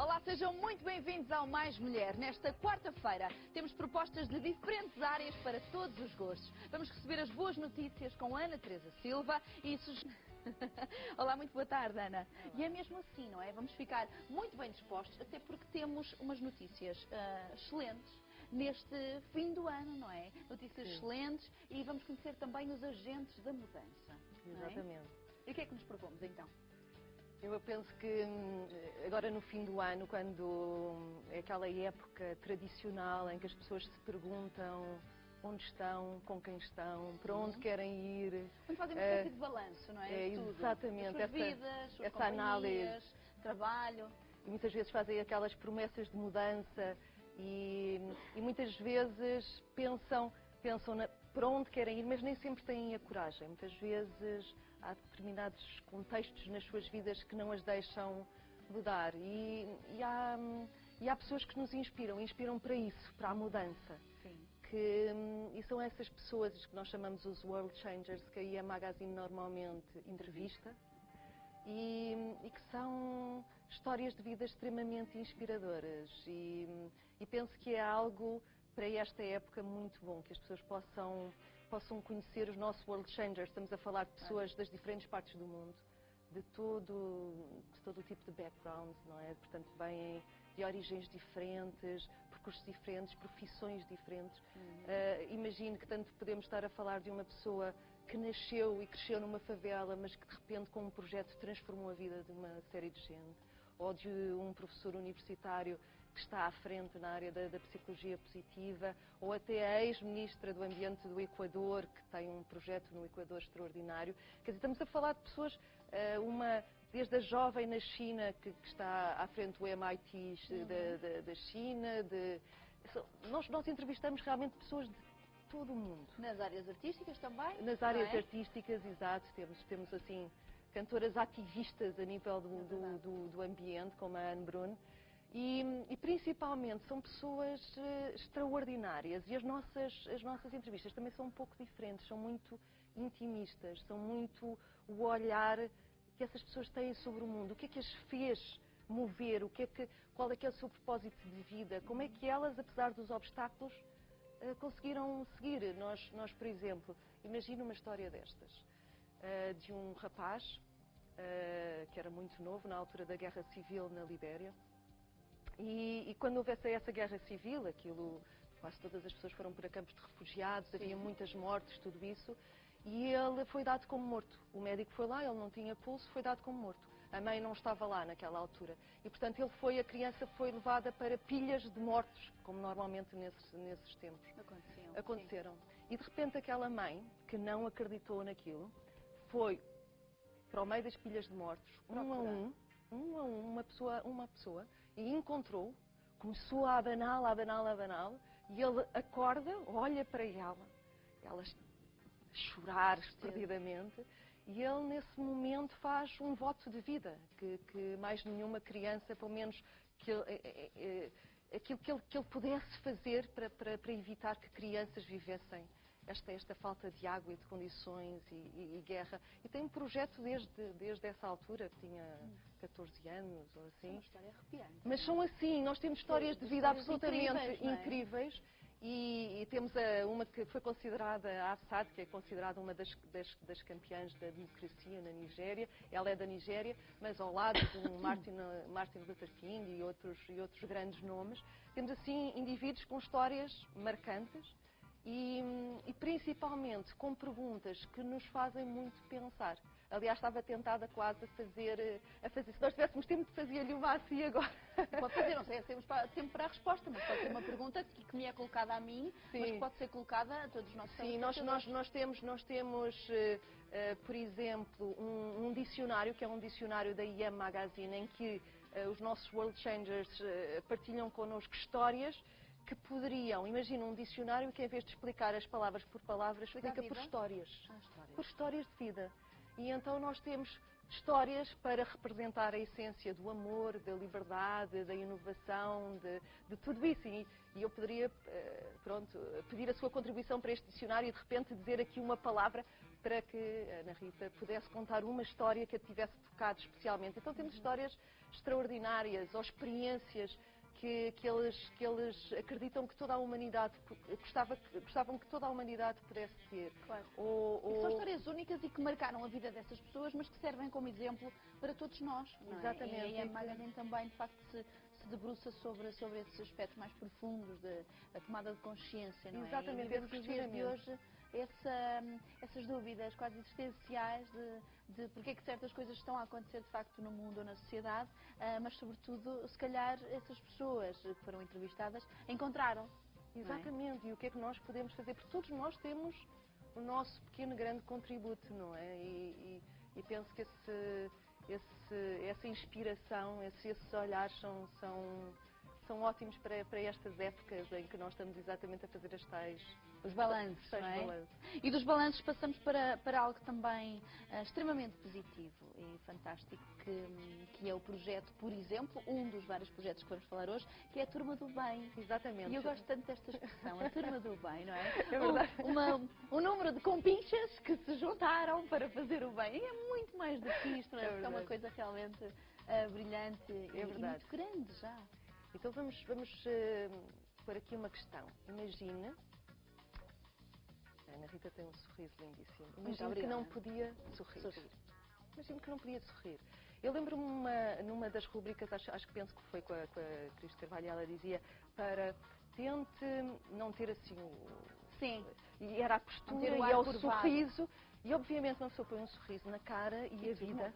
Olá, sejam muito bem-vindos ao Mais Mulher. Nesta quarta-feira temos propostas de diferentes áreas para todos os gostos. Vamos receber as boas notícias com Ana Teresa Silva e Olá, muito boa tarde, Ana. Olá. E é mesmo assim, não é? Vamos ficar muito bem dispostos, até porque temos umas notícias excelentes neste fim do ano, não é? Notícias excelentes e vamos conhecer também os agentes da mudança. Exatamente. E o que é que nos propomos então? Eu penso que agora no fim do ano, quando é aquela época tradicional em que as pessoas se perguntam onde estão, com quem estão, para onde querem ir. Quando fazem uma espécie de balanço, não é? Tudo. Exatamente. As suas vidas, suas essa análise, trabalho. E muitas vezes fazem aquelas promessas de mudança e muitas vezes pensam para onde querem ir, mas nem sempre têm a coragem. Muitas vezes há determinados contextos nas suas vidas que não as deixam mudar. E há pessoas que nos inspiram para isso, para a mudança. Sim. E são essas pessoas que nós chamamos os World Changers, que aí a Magazine normalmente entrevista, e que são histórias de vida extremamente inspiradoras. E penso que é algo para esta época muito bom, que as pessoas possam conhecer os nossos World Changers. Estamos a falar de pessoas das diferentes partes do mundo, de todo o tipo de background, não é? Portanto, vêm de origens diferentes, percursos diferentes, profissões diferentes. Imagino que tanto podemos estar a falar de uma pessoa que nasceu e cresceu numa favela, mas que de repente com um projeto transformou a vida de uma série de gente, ou de um professor universitário que está à frente na área da psicologia positiva, ou até a ex-ministra do Ambiente do Equador, que tem um projeto no Equador extraordinário. Quer dizer, estamos a falar de pessoas, desde a jovem na China, que está à frente do MIT da China. Nós entrevistamos realmente pessoas de todo o mundo. Nas áreas artísticas também? Nas áreas artísticas, exato. Temos assim cantoras ativistas a nível do ambiente, como a Anne Brun. E principalmente são pessoas extraordinárias, e as nossas entrevistas também são um pouco diferentes, são muito intimistas, são muito o olhar que essas pessoas têm sobre o mundo, o que é que as fez mover, qual é que é o seu propósito de vida, como é que elas, apesar dos obstáculos, conseguiram seguir. Nós, por exemplo, imagina uma história destas, de um rapaz que era muito novo, na altura da Guerra Civil na Libéria. E quando houvesse essa guerra civil, quase todas as pessoas foram para campos de refugiados, havia muitas mortes, tudo isso, e ele foi dado como morto. O médico foi lá, ele não tinha pulso, foi dado como morto. A mãe não estava lá naquela altura. E, portanto, a criança foi levada para pilhas de mortos, como normalmente nesses tempos aconteceram. E, de repente, aquela mãe, que não acreditou naquilo, foi para o meio das pilhas de mortos, uma pessoa, e encontrou, começou a abaná-la, e ele acorda, olha para ela a chorar perdidamente, e ele nesse momento faz um voto de vida, que mais nenhuma criança, pelo menos, aquilo que ele pudesse fazer para evitar que crianças vivessem esta falta de água e de condições e guerra. E tem um projeto desde essa altura, que tinha 14 anos ou assim. É uma história arrepiante. Mas são assim, nós temos histórias de vida absolutamente incríveis. E temos uma que foi considerada, a Afsad, que é considerada uma das campeãs da democracia na Nigéria. Ela é da Nigéria, mas ao lado de Martin Luther King e outros grandes nomes, temos assim indivíduos com histórias marcantes. E principalmente com perguntas que nos fazem muito pensar. Aliás, estava tentada quase a fazer. Se nós tivéssemos tempo, fazia-lhe uma assim agora. Pode fazer, não sei se temos tempo para a resposta, mas pode ser uma pergunta que me é colocada a mim, mas que pode ser colocada a todos os nossos telespectadores. Sim, nós temos, por exemplo, um dicionário, que é um dicionário da IM Magazine, em que os nossos World Changers partilham connosco histórias que poderiam, imagina um dicionário que em vez de explicar as palavras por palavras, explica por histórias. Por histórias de vida. E então nós temos histórias para representar a essência do amor, da liberdade, da inovação, de tudo isso. E eu poderia, pedir a sua contribuição para este dicionário e de repente dizer aqui uma palavra para que a Ana Rita pudesse contar uma história que a tivesse tocado especialmente. Então temos histórias extraordinárias ou experiências que eles acreditam que toda a humanidade gostavam que toda a humanidade pudesse ter. Claro. E que são histórias únicas e que marcaram a vida dessas pessoas, mas que servem como exemplo para todos nós. Não é? Exatamente. E a Magdalene também, de facto, se debruça sobre esses aspectos mais profundos da tomada de consciência, não é? Exatamente. E vemos nos dias de hoje essas dúvidas quase existenciais de porque é que certas coisas estão a acontecer de facto no mundo ou na sociedade, mas sobretudo, se calhar, essas pessoas que foram entrevistadas encontraram. Exatamente, e o que é que nós podemos fazer? Porque todos nós temos o nosso pequeno, grande contributo, não é? E penso que essa inspiração, esses olhares são ótimos para estas épocas em que nós estamos exatamente a fazer os balanços, não é? E dos balanços passamos para algo também extremamente positivo e fantástico, que é o projeto, por exemplo, um dos vários projetos que vamos falar hoje, que é a Turma do Bem. Exatamente. E eu gosto tanto desta expressão, a Turma do Bem, não é? É verdade. Um número de compinchas que se juntaram para fazer o bem. E é muito mais do que isto, não é? É uma coisa realmente brilhante e muito grande já. Então vamos pôr aqui uma questão. Imagine, a Ana Rita tem um sorriso lindíssimo. Imagine que não podia sorrir. Imagine que não podia sorrir. Eu lembro-me numa das rubricas, acho que penso que foi com a Cris Carvalho, ela dizia para tente não ter assim Sim. E era a postura e o sorriso. E obviamente uma pessoa põe um sorriso na cara e a vida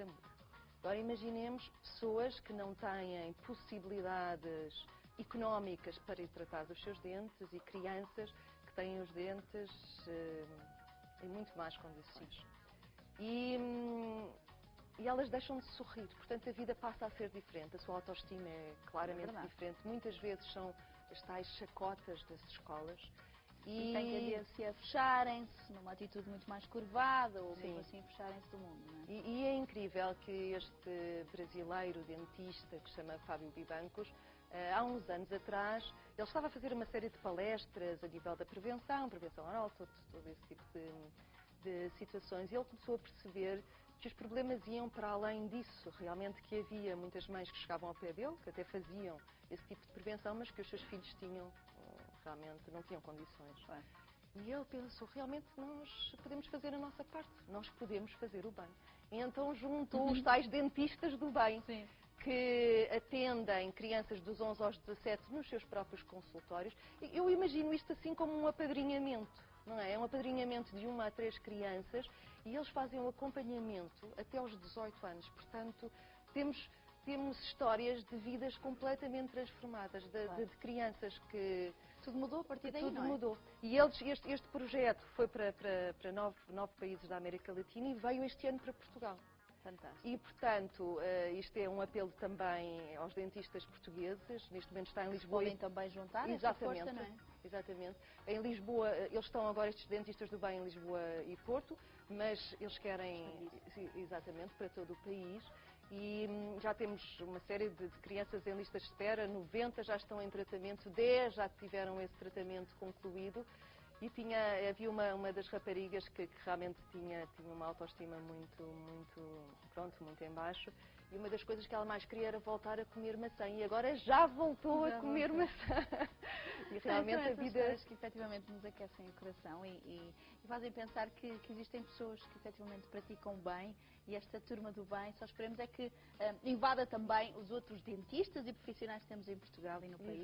muda. Agora imaginemos pessoas que não têm possibilidades económicas para ir tratar dos seus dentes e crianças que têm os dentes em muito más condições. E elas deixam de sorrir, portanto a vida passa a ser diferente, a sua autoestima é claramente diferente. Muitas vezes são as tais chacotas das escolas. E têm tendência a fecharem-se numa atitude muito mais curvada ou mesmo assim fecharem-se do mundo, não é? E é incrível que este brasileiro dentista que se chama Fábio Vivancos, há uns anos atrás, ele estava a fazer uma série de palestras a nível da prevenção oral, todo esse tipo de situações, e ele começou a perceber que os problemas iam para além disso, realmente que havia muitas mães que chegavam ao pé dele, que até faziam esse tipo de prevenção, mas que os seus filhos realmente não tinham condições. E ele pensou, realmente nós podemos fazer a nossa parte, nós podemos fazer o bem. E então juntou os tais dentistas do bem, que atendem crianças dos 11 aos 17 nos seus próprios consultórios. Eu imagino isto assim como um apadrinhamento, não é? É um apadrinhamento de 1 a 3 crianças e eles fazem o acompanhamento até aos 18 anos. Portanto, temos histórias de vidas completamente transformadas, de crianças que... Tudo mudou a partir daí, Tudo mudou. E este projeto foi para 9 países da América Latina e veio este ano para Portugal. Fantástico. E, portanto, isto é um apelo também aos dentistas portugueses. Neste momento está em Lisboa. Podem também juntar essa força, não é? Exatamente. Em Lisboa, eles estão agora, estes dentistas do bem, em Lisboa e Porto, mas eles querem, exatamente, para todo o país. E já temos uma série de crianças em listas de espera, 90 já estão em tratamento, 10 já tiveram esse tratamento concluído. E havia uma das raparigas que realmente tinha uma autoestima muito em baixo. E uma das coisas que ela mais queria era voltar a comer maçã. E agora já voltou a comer maçã. E realmente são a vida... histórias que efetivamente nos aquecem o coração e fazem pensar que existem pessoas que efetivamente praticam bem. E esta turma do bem, só esperemos é que invada também os outros dentistas e profissionais que temos em Portugal e no país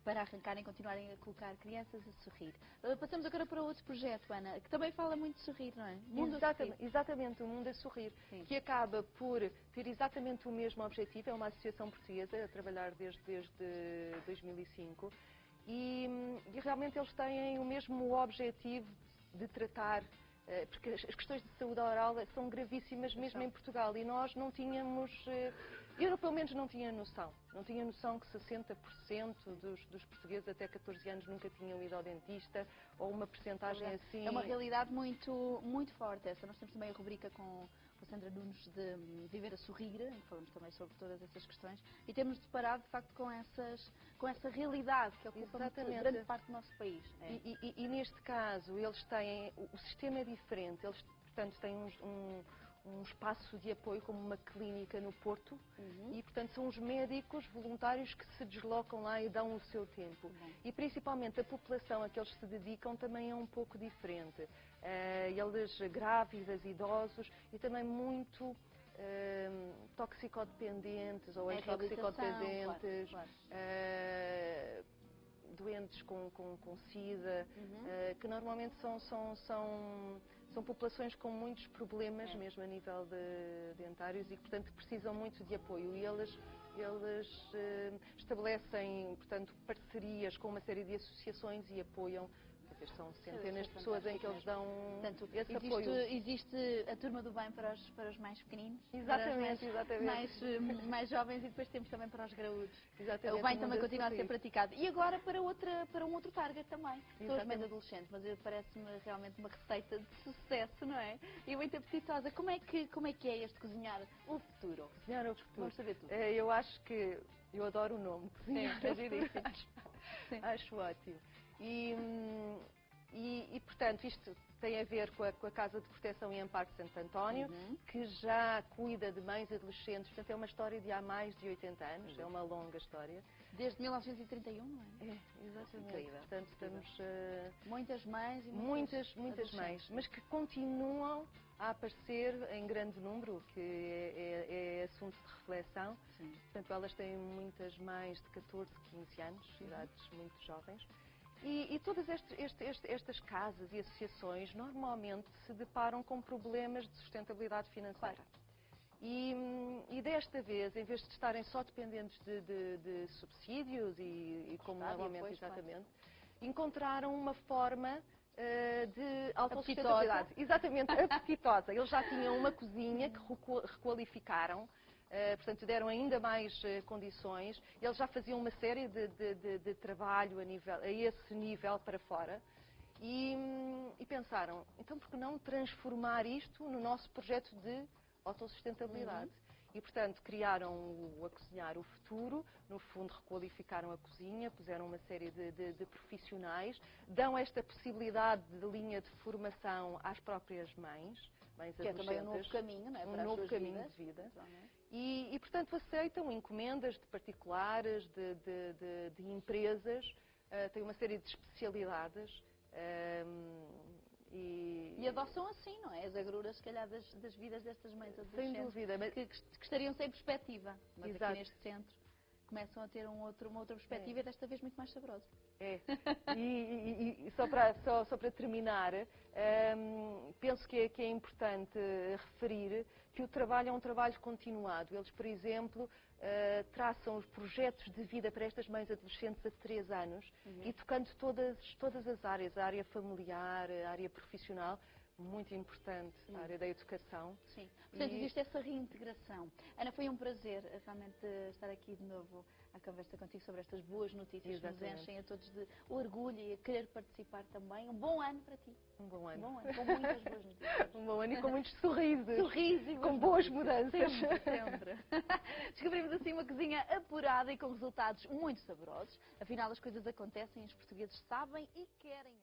para arrancarem e continuarem a colocar crianças a sorrir. Passamos agora para outro projeto, Ana, que também fala muito de sorrir, não é? Exatamente, o Mundo a Sorrir, que acaba por ter exatamente o mesmo objetivo. É uma associação portuguesa a trabalhar desde 2005 e realmente eles têm o mesmo objetivo de tratar, porque as questões de saúde oral são gravíssimas mesmo em Portugal e nós não tínhamos Eu, pelo menos, não tinha noção. Não tinha noção que 60% dos portugueses até 14 anos nunca tinham ido ao dentista, ou uma percentagem assim... É uma realidade muito, muito forte essa. Nós temos também a rubrica com a Sandra Nunes de Viver a Sorrir, em que falamos também sobre todas essas questões, e temos deparado, de facto, com essa realidade que ocupa grande parte do nosso país. É. E neste caso, eles têm... O sistema é diferente. Eles, portanto, têm um espaço de apoio como uma clínica no Porto e, portanto, são os médicos voluntários que se deslocam lá e dão o seu tempo. E, principalmente, a população a que eles se dedicam também é um pouco diferente. Eles grávidas, idosos e também muito toxicodependentes ou ex-toxicodependentes, claro. Doentes com SIDA, que normalmente são populações com muitos problemas, mesmo a nível de dentários, e, portanto, precisam muito de apoio. E eles estabelecem, portanto, parcerias com uma série de associações e apoiam. São centenas de pessoas em que eles dão esse apoio. Existe a turma do bem para os mais pequeninos, exatamente, mais jovens, e depois temos também para os graúdos. Exatamente, o bem também continua a ser praticado. E agora para um outro target também, são os meios adolescentes, mas parece-me realmente uma receita de sucesso, não é? E muito apetitosa. Como é que é este cozinhar o futuro? Cozinhar o futuro. Vamos saber tudo. Eu acho que... Eu adoro o nome, cozinhar o futuro. Acho ótimo. E, portanto, isto tem a ver com a Casa de Proteção e Amparo de Santo António, que já cuida de mães e adolescentes. Portanto, é uma história de há mais de 80 anos, é uma longa história. Desde 1931, não é? É, exatamente. Incrível. Portanto, estamos... muitas mães e muitas mães, mas que continuam a aparecer em grande número, que é assunto de reflexão. Sim. Portanto, elas têm muitas mães de 14, 15 anos, idades muito jovens. E todas estas casas e associações normalmente se deparam com problemas de sustentabilidade financeira. Claro. E desta vez, em vez de estarem só dependentes de subsídios e como normalmente, exatamente, encontraram uma forma de autossustentabilidade. Exatamente, apetitosa. Eles já tinham uma cozinha que requalificaram. Portanto, deram ainda mais condições. Eles já faziam uma série de trabalho a esse nível para fora e pensaram, então por que não transformar isto no nosso projeto de autossustentabilidade? E, portanto, criaram o A Cozinhar o Futuro, no fundo requalificaram a cozinha, puseram uma série de profissionais, dão esta possibilidade de linha de formação às próprias mães adolescentes. Que é também um novo caminho, não é? Um novo caminho de vida. E, portanto, aceitam encomendas de particulares, de empresas, têm uma série de especialidades. E adoçam assim, não é? As agruras, se calhar, das vidas destas mães adolescentes. Sem dúvida. Mas... que estariam sem perspectiva. Mas Exato. Aqui neste centro começam a ter uma outra perspectiva e desta vez muito mais saborosa. É. E só para terminar, penso que é importante referir que o trabalho é um trabalho continuado. Eles, por exemplo, traçam os projetos de vida para estas mães adolescentes a 3 anos e tocando todas as áreas, a área familiar, a área profissional, muito importante, a área da educação. Sim, portanto existe essa reintegração. Ana, foi um prazer realmente estar aqui de novo à conversa contigo sobre estas boas notícias que nos enchem a todos de orgulho e a querer participar também. Um bom ano para ti. Um bom ano. Um bom ano, com muitas boas notícias. Um bom ano e com muitos sorrisos. Sorrisos e com boas mudanças. Sempre. Descobrimos assim uma cozinha apurada e com resultados muito saborosos. Afinal, as coisas acontecem, os portugueses sabem e querem.